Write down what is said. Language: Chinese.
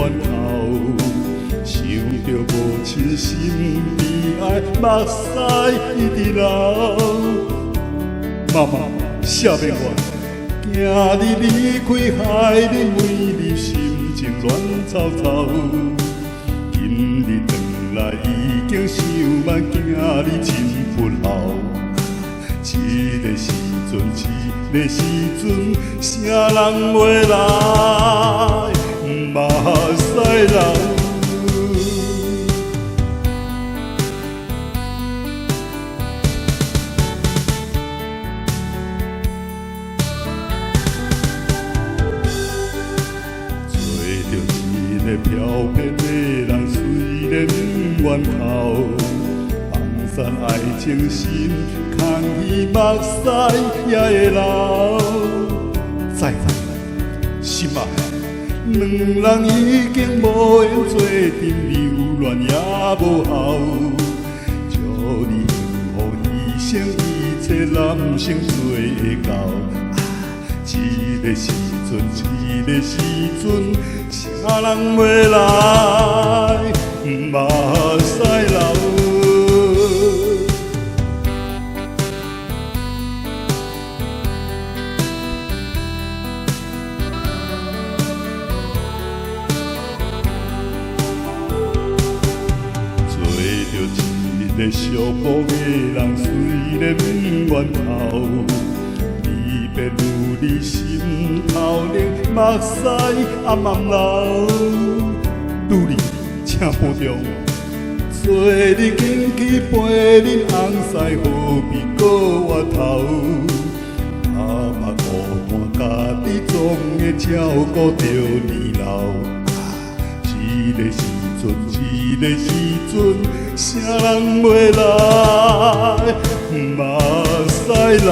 源头，想着母亲身边爱目屎一直流。妈妈，赦免我，今日离开害你每日心情乱糟糟。今日转来已经想慢，惊你真不孝。这个时阵，这个时阵，啥人袂来目屎流？一个漂泊的人，虽然源头，放散爱情心，空虚目屎也会流。再心爱，两人已经无缘做阵，留恋也无效。祝你幸福一生，一切男生做会到。这个时阵，这个时阵，啥人袂来目屎流？做着一个寂寞的人，虽然源头。别如你心头冷，目屎暗暗流。女儿，请保重，做你经去陪恁翁婿，何必搁回头？阿目乌看家己总会照顾着年老。这个时阵，这个时阵，啥人袂来目屎流？